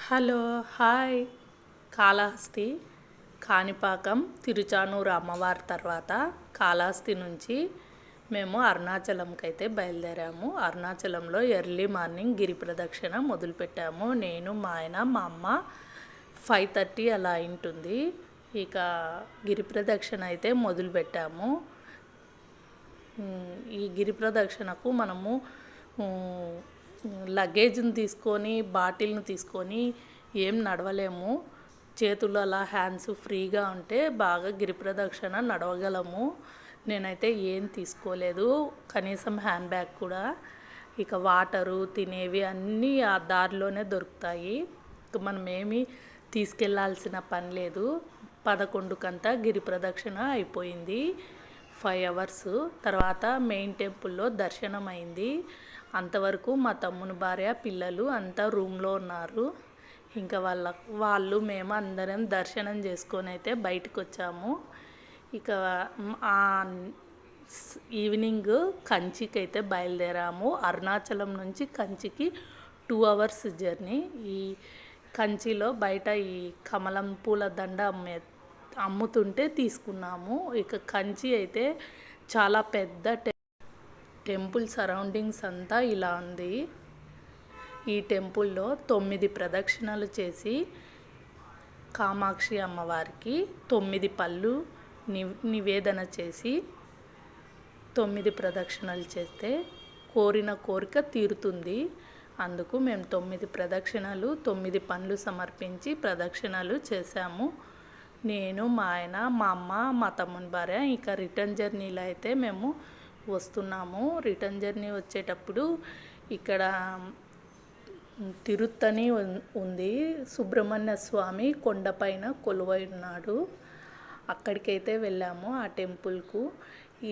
Hello hi. Kalahasti, Kanipakam, Tiruchanur అమ్మవారి తర్వాత కాళహస్తి నుంచి మేము అరుణాచలంకి అయితే బయలుదేరాము. అరుణాచలంలో ఎర్లీ మార్నింగ్ గిరి ప్రదక్షిణ మొదలుపెట్టాము. నేను, మా ఆయన, మా అమ్మ. 5:30 అలా ఉంటుంది. ఇక గిరి ప్రదక్షిణ అయితే మొదలుపెట్టాము. ఈ గిరి ప్రదక్షిణకు మనము లగేజ్ని తీసుకొని బాటిల్ని తీసుకొని ఏం నడవలేము. చేతులు అలా హ్యాండ్స్ ఫ్రీగా ఉంటే బాగా గిరి ప్రదక్షిణ నడవగలము. నేనైతే ఏం తీసుకోలేదు, కనీసం హ్యాండ్ బ్యాగ్ కూడా. ఇక వాటరు, తినేవి అన్నీ ఆ దారిలోనే దొరుకుతాయి. మనమేమి తీసుకెళ్లాల్సిన పని లేదు. 11 గిరి ప్రదక్షిణ అయిపోయింది. 5 అవర్స్ తర్వాత మెయిన్ టెంపుల్లో దర్శనం అయింది. అంతవరకు మా తమ్ముని భార్య, పిల్లలు అంతా రూమ్లో ఉన్నారు. ఇంకా వాళ్ళు మేము అందరం దర్శనం చేసుకొని అయితే బయటకు వచ్చాము. ఇక ఈవినింగ్ కంచికి అయితే బయలుదేరాము. అరుణాచలం నుంచి కంచికి 2 అవర్స్ జర్నీ. ఈ కంచిలో బయట ఈ కమలం పూల దండ అమ్ముతుంటే తీసుకున్నాము. ఇక కంచి అయితే చాలా పెద్ద టెంపుల్ సరౌండింగ్స్ అంతా ఇలా ఉంది. ఈ టెంపుల్లో 9 ప్రదక్షిణలు చేసి కామాక్షి అమ్మవారికి 9 పళ్ళు నివేదన చేసి 9 ప్రదక్షిణలు చేస్తే కోరిన కోరిక తీరుతుంది. అందుకు మేము 9 ప్రదక్షిణలు 9 పండ్లు సమర్పించి ప్రదక్షిణలు చేశాము. నేను, మా ఆయన, మా అమ్మ, మా తమ్ముని భార్య. ఇక రిటర్న్ జర్నీలో అయితే మేము వస్తున్నాము. రిటర్న్ జర్నీ వచ్చేటప్పుడు ఇక్కడ తిరుత్తని ఉంది. సుబ్రహ్మణ్య స్వామి కొండపైన కొలువై ఉన్నాడు. అక్కడికైతే వెళ్ళాము, ఆ టెంపుల్కు.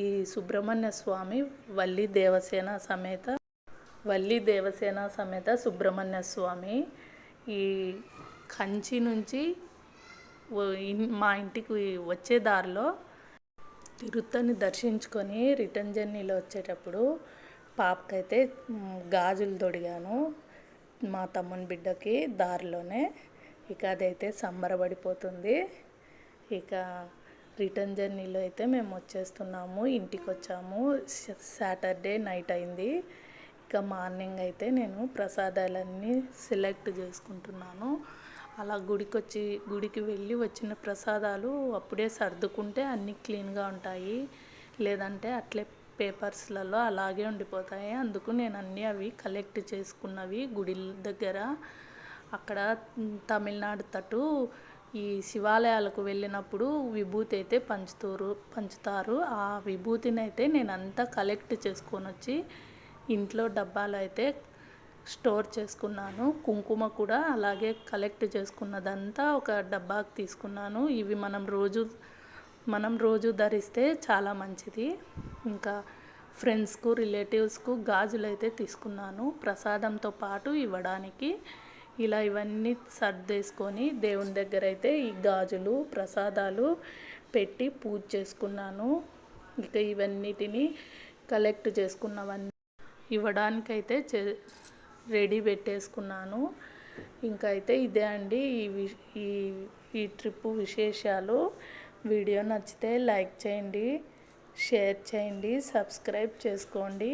ఈ సుబ్రహ్మణ్య స్వామి వల్లి దేవసేన సమేత సుబ్రహ్మణ్య స్వామి. ఈ కంచి నుంచి మా ఇంటికి వచ్చే దారిలో తిరుత్తని దర్శించుకొని రిటర్న్ జర్నీలో వచ్చేటప్పుడు పాపకైతే గాజులు తొడిగాను, మా తమ్ముని బిడ్డకి దారిలోనే. ఇక అదైతే సంబరపడిపోతుంది. ఇక రిటర్న్ జర్నీలో అయితే మేము వచ్చేస్తున్నాము, ఇంటికి వచ్చాము. సాటర్డే నైట్ అయింది. ఇక మార్నింగ్ అయితే నేను ప్రసాదాలన్నీ సెలెక్ట్ చేసుకుంటున్నాను. అలా గుడికి వెళ్ళి వచ్చిన ప్రసాదాలు అప్పుడే సర్దుకుంటే అన్నీ క్లీన్గా ఉంటాయి. లేదంటే అట్లే పేపర్స్లలో అలాగే ఉండిపోతాయి. అందుకు నేను అవి కలెక్ట్ చేసుకున్నవి గుడి దగ్గర. అక్కడ తమిళనాడు తట్టు ఈ శివాలయాలకు వెళ్ళినప్పుడు విభూతి అయితే పంచుతారు. ఆ విభూతిని అయితే నేను అంతా కలెక్ట్ చేసుకొని వచ్చి ఇంట్లో డబ్బాలు అయితే స్టోర్ చేసుకున్నాను. కుంకుమ కూడా అలాగే కలెక్ట్ చేసుకున్నదంతా ఒక డబ్బాకి తీసుకున్నాను. ఇవి మనం రోజు ధరిస్తే చాలా మంచిది. ఇంకా ఫ్రెండ్స్కు, రిలేటివ్స్కు గాజులు అయితే తీసుకున్నాను ప్రసాదంతో పాటు ఇవ్వడానికి. ఇలా ఇవన్నీ సర్దేసుకొని దేవుని దగ్గర అయితే ఈ గాజులు, ప్రసాదాలు పెట్టి పూజ చేసుకున్నాను. ఇక ఇవన్నిటిని కలెక్ట్ చేసుకున్నవన్నీ ఇవ్వడానికైతే రెడీ పెట్టేసుకున్నాను. ఇంకా అయితే ఇదే అండి ఈ ట్రిప్పు విశేషాలు. వీడియో నచ్చితే లైక్ చేయండి, షేర్ చేయండి, సబ్స్క్రైబ్ చేసుకోండి.